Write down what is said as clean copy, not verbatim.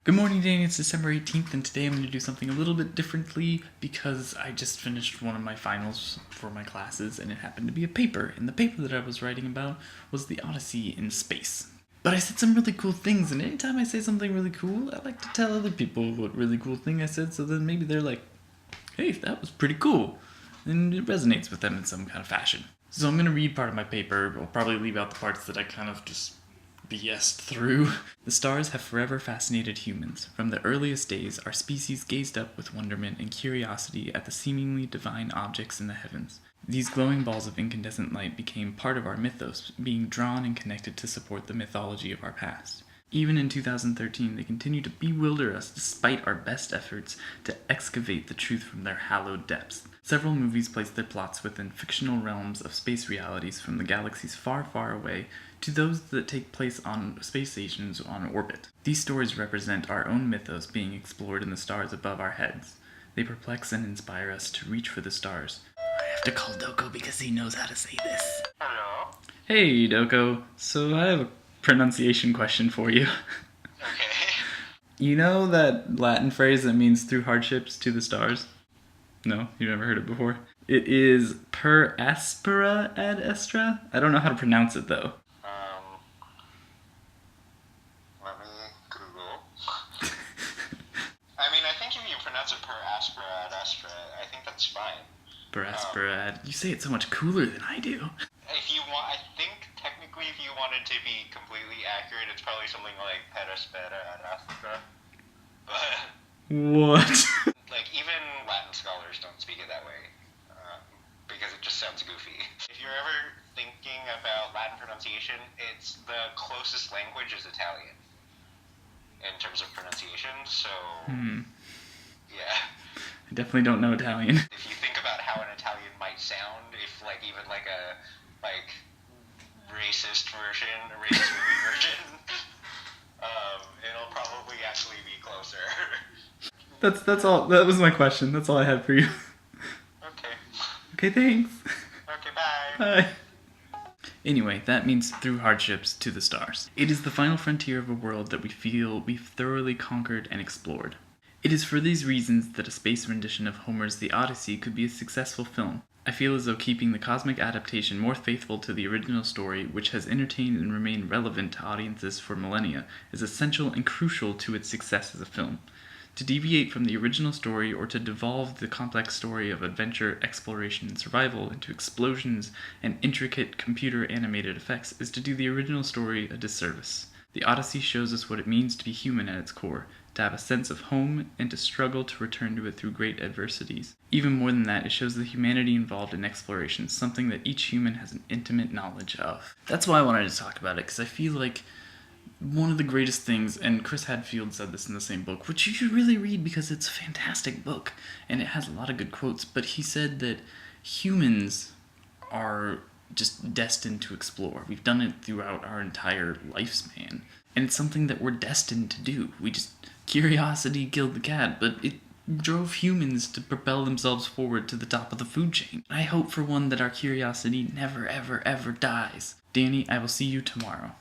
Good morning, Danny. It's December 18th, and today I'm going to do something a little bit differently because I just finished one of my finals for my classes, and it happened to be a paper, and the paper that I was writing about was the Odyssey in space. But I said some really cool things, and anytime I say something really cool, I like to tell other people what really cool thing I said, so then maybe they're like, hey, that was pretty cool, and it resonates with them in some kind of fashion. So I'm going to read part of my paper. I'll probably leave out the parts that I kind of just BS'd through. The stars have forever fascinated humans. From the earliest days, our species gazed up with wonderment and curiosity at the seemingly divine objects in the heavens. These glowing balls of incandescent light became part of our mythos, being drawn and connected to support the mythology of our past. Even in 2013, they continue to bewilder us despite our best efforts to excavate the truth from their hallowed depths. Several movies place their plots within fictional realms of space realities, from the galaxies far, far away to those that take place on space stations on orbit. These stories represent our own mythos being explored in the stars above our heads. They perplex and inspire us to reach for the stars. I have to call Doko because he knows how to say this. Hello. Hey, Doko. So I have a pronunciation question for you. Okay. You know that Latin phrase that means through hardships to the stars? No? You've never heard it before? It is per aspera ad astra? I don't know how to pronounce it though. Let me Google. I mean, I think if you pronounce it per aspera ad astra, I think that's fine. Per aspera ad. You say it so much cooler than I do. If you want, I think technically if you wanted to be completely accurate, it's probably something like per aspera ad astra. But What? like even Latin scholars don't speak it that way because it just sounds goofy. If you're ever thinking about Latin pronunciation, it's the closest language is Italian in terms of pronunciation. So yeah. I definitely don't know Italian. If you think about how an Italian might sound, if like even like a racist movie version, it'll probably actually be closer. That's all. That was my question. That's all I had for you. Okay. Okay, thanks. Okay, bye. Bye. Anyway, that means through hardships to the stars. It is the final frontier of a world that we feel we've thoroughly conquered and explored. It is for these reasons that a space rendition of Homer's The Odyssey could be a successful film. I feel as though keeping the cosmic adaptation more faithful to the original story, which has entertained and remained relevant to audiences for millennia, is essential and crucial to its success as a film. To deviate from the original story or to devolve the complex story of adventure, exploration, and survival into explosions and intricate computer-animated effects is to do the original story a disservice. The Odyssey shows us what it means to be human at its core, to have a sense of home, and to struggle to return to it through great adversities. Even more than that, it shows the humanity involved in exploration, something that each human has an intimate knowledge of. That's why I wanted to talk about it, because I feel like one of the greatest things, and Chris Hadfield said this in the same book, which you should really read because it's a fantastic book, and it has a lot of good quotes, but he said that humans are just destined to explore. We've done it throughout our entire lifespan, and it's something that we're destined to do. Curiosity killed the cat, but it drove humans to propel themselves forward to the top of the food chain. I hope for one that our curiosity never ever ever dies. Danny, I will see you tomorrow.